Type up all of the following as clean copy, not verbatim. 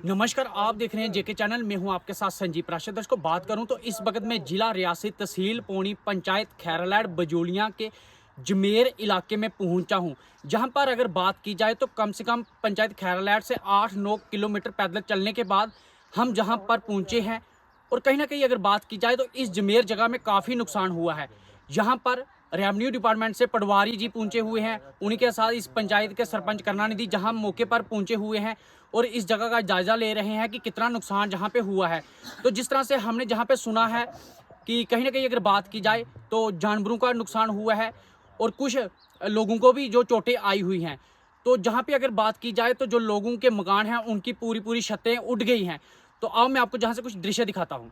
नमस्कार, आप देख रहे हैं जेके चैनल। मैं हूं आपके साथ संजीव प्राशर। दर्शकों, बात करूं तो इस वक्त मैं जिला रियासी तहसील पौनी पंचायत खैरालैड बजोलियां के जमेर इलाके में पहुंचा हूं, जहां पर अगर बात की जाए तो कम से कम पंचायत खैरालैड से 8-9 किलोमीटर पैदल चलने के बाद हम जहां पर पहुंचे हैं। और कहीं ना कहीं अगर बात की जाए तो इस जमेर जगह में काफ़ी नुकसान हुआ है। यहाँ पर रेवेन्यू डिपार्टमेंट से पटवारी जी पहुंचे हुए हैं, उन्हीं के साथ इस पंचायत के सरपंच करुणानिधि जहां मौके पर पहुंचे हुए हैं और इस जगह का जायजा ले रहे हैं कि कितना नुकसान जहां पे हुआ है। तो जिस तरह से हमने जहां पे सुना है कि कहीं ना कहीं अगर बात की जाए तो जानवरों का नुकसान हुआ है और कुछ लोगों को भी जो चोटें आई हुई हैं। तो जहाँ पे अगर बात की जाए तो जो लोगों के मकान हैं उनकी पूरी पूरी छतें उड़ गई हैं। तो आओ मैं आपको जहाँ से कुछ दृश्य दिखाता हूँ।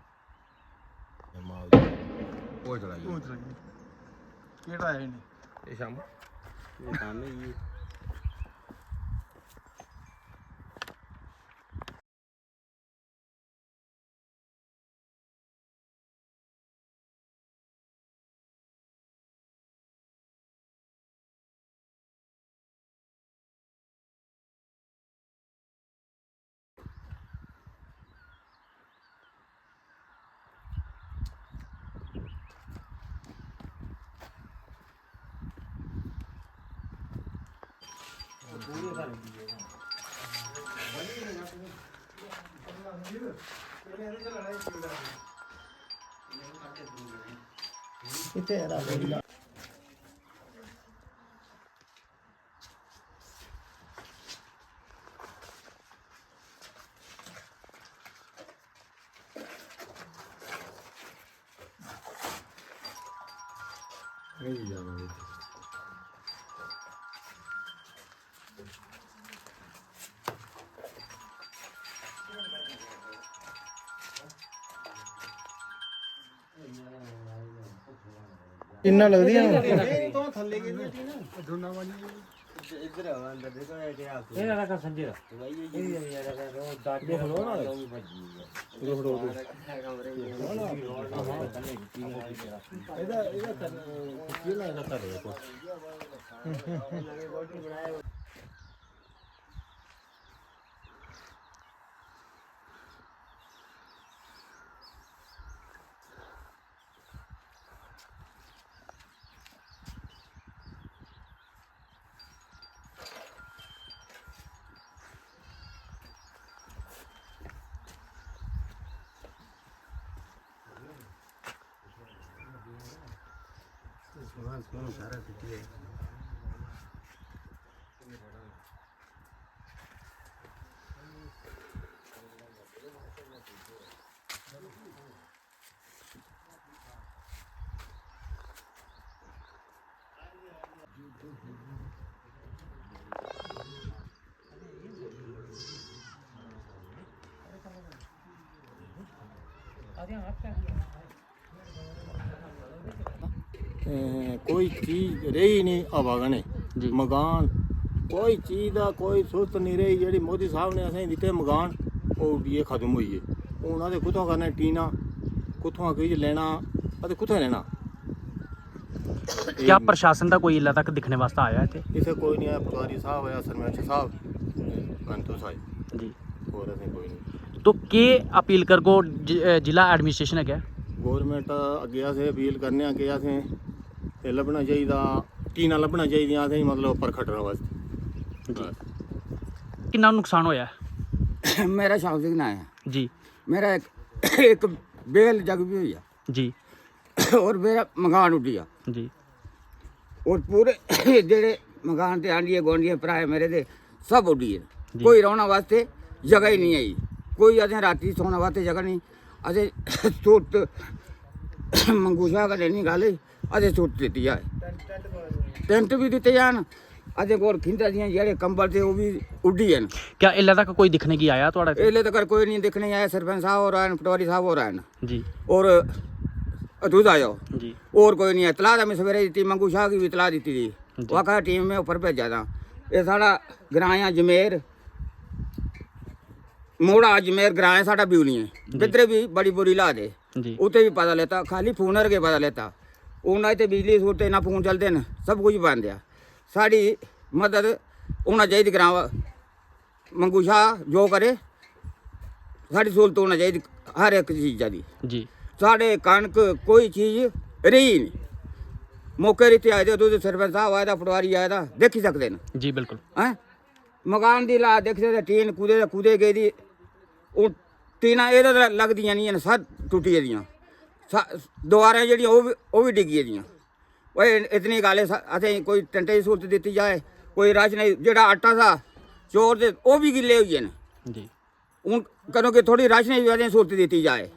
ਇੰਨਾ ਲੱਗਦੀ ਆ कोई चीज रही नहीं आवागने मकान कोई चीज का कोई सुस्त नहीं रही जी मोदी साहब ने असें दिते मकान और ये खत्म हुई है हूँ अस कुत्थों करना टीना कुत्थों किश लेना कुत्थें लेना। क्या प्रशासन का कोई इला तक दिखने वास्ते आया थे? इसे कोई नहीं आया, पटवारी साहब आया, सरपंच साहब पंतो साहब जी, और असें कोई नहीं। तो के अपील कर को जिला एडमिनिस्ट्रेशन है क्या गौरमेंट अगे असें अपील करने कि असें ते लभना चाहिए टीना लभना चाहिए असें मतलब उपर खट्टने वास्ते जी। कितना नुकसान होया है? मेरा शाम सिंह ना है जी मेरा एक बेल जग भी हुई है जी और मेरा मकान उड्डिया जी और पूरे जेड़े मकान ते आंडिये गोंडिये भराए मेरे दे सब उड्डिये। कोई रौना वास्ते जगह ही नहीं आई, कोई असें राती सोने वास्ते जगह नहीं। असें सूट मंगूशा का नहीं गल असें सूट दित्ती है, टेंट भी दिते जान असें कोल खिंदा दियां जेड़े कंबल थे वो भी उड्डी हैं। क्या इला तक कोई दिखने की आया थोड़ा? एले तक कोई नहीं दिखने आया, सरपंच साहब और आए, पटवारी साहब और आए जी और अदूद आयो जी और कोई नहीं है। तला मैं सवेरे दी मंगू शाह की भी तला दी थी, वाका टीम में ऊपर भेजा था। ये साढ़ा ग्रां जमेर मोड़ा अजमेर ग्रां है साडा ब्यूलियां बिदरे भी बड़ी बुरी ला दे उत्ते भी पता लेता खाली फोन के पता लेता उन्हें तो बिजली सूरते ना फोन चलते न सब कुछ बन दिया साड़ी मदद होना चाहिए ग्रां मंगू शाह जो करे साड़ी सहूलत होना चाहिए हर एक चीज़ की। जी साढ़े कनक कोई चीज़ रही नहीं। मौके रीते आए थे तो सरपंच साहब आए थे, पटवारी आए था, देखी सकते न जी बिल्कुल। हैं। मकान की ला देखते थे, टीन कूदे गई थी, वो टीना ये लग दियां नहीं, सब टुटी दियां, दीवारें जड़ियां वो भी डिगी दियां। भाई इतनी गल है, असें कोई टंटे की सहूलत दी जाए, कोई राशन जेड़ा आटा था चोर दे वो भी गिले हुए न जी हूँ, करो कि थोड़ी राशन की सहूलत दी जाए,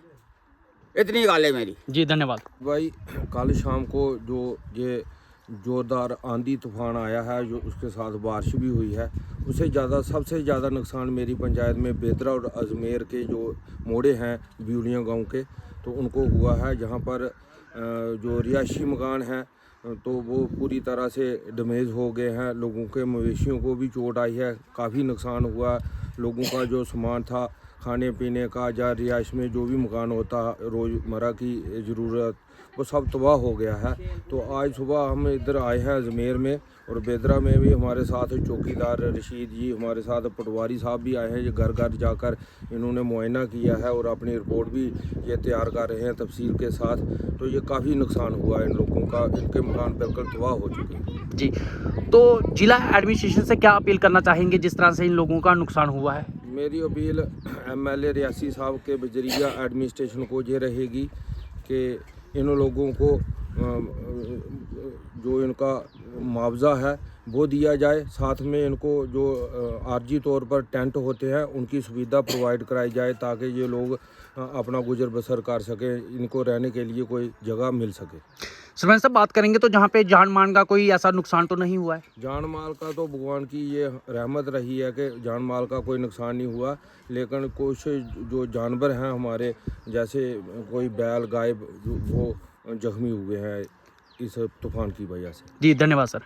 इतनी गल है मेरी। जी धन्यवाद। भाई कल शाम को जो ये जोरदार आंधी तूफान आया है, जो उसके साथ बारिश भी हुई है, उससे ज़्यादा सबसे ज़्यादा नुकसान मेरी पंचायत में बेदरा और अजमेर के जो मोड़े हैं ब्यूलियाँ गांव के, तो उनको हुआ है। जहां पर जो रिहायशी मकान हैं तो वो पूरी तरह से डैमेज हो गए हैं। लोगों के मवेशियों को भी चोट आई है, काफ़ी नुकसान हुआ। लोगों का जो सामान था खाने पीने का या रिहाइश में जो भी मकान होता रोज़मर्रा की ज़रूरत, वो सब तबाह हो गया है। तो आज सुबह हम इधर आए हैं अजमेर में, और बेदरा में भी हमारे साथ चौकीदार रशीद जी, हमारे साथ पटवारी साहब भी आए हैं। ये घर घर जाकर इन्होंने मुआयना किया है और अपनी रिपोर्ट भी ये तैयार कर रहे हैं तफसील के साथ। तो ये काफ़ी नुकसान हुआ है इन लोगों का, इनके मकान बिल्कुल तबाह हो चुके हैं। जी तो जिला एडमिनिस्ट्रेशन से क्या अपील करना चाहेंगे जिस तरह से इन लोगों का नुकसान हुआ है? मेरी अपील MLA रियासी साहब के बजरिया एडमिनिस्ट्रेशन को ये रहेगी कि इन लोगों को जो इनका मुआवजा है वो दिया जाए। साथ में इनको जो आर्जी तौर पर टेंट होते हैं उनकी सुविधा प्रोवाइड कराई जाए, ताकि ये लोग अपना गुजर बसर कर सकें, इनको रहने के लिए कोई जगह मिल सके। सरपंच साहब बात करेंगे तो जहाँ पे जान मान का कोई ऐसा नुकसान तो नहीं हुआ है? जान माल का तो भगवान की ये रहमत रही है कि जान माल का कोई नुकसान नहीं हुआ, लेकिन कुछ जो जानवर हैं हमारे, जैसे कोई बैल गाय, वो जख्मी हुए हैं इस तूफान की वजह से। जी धन्यवाद सर।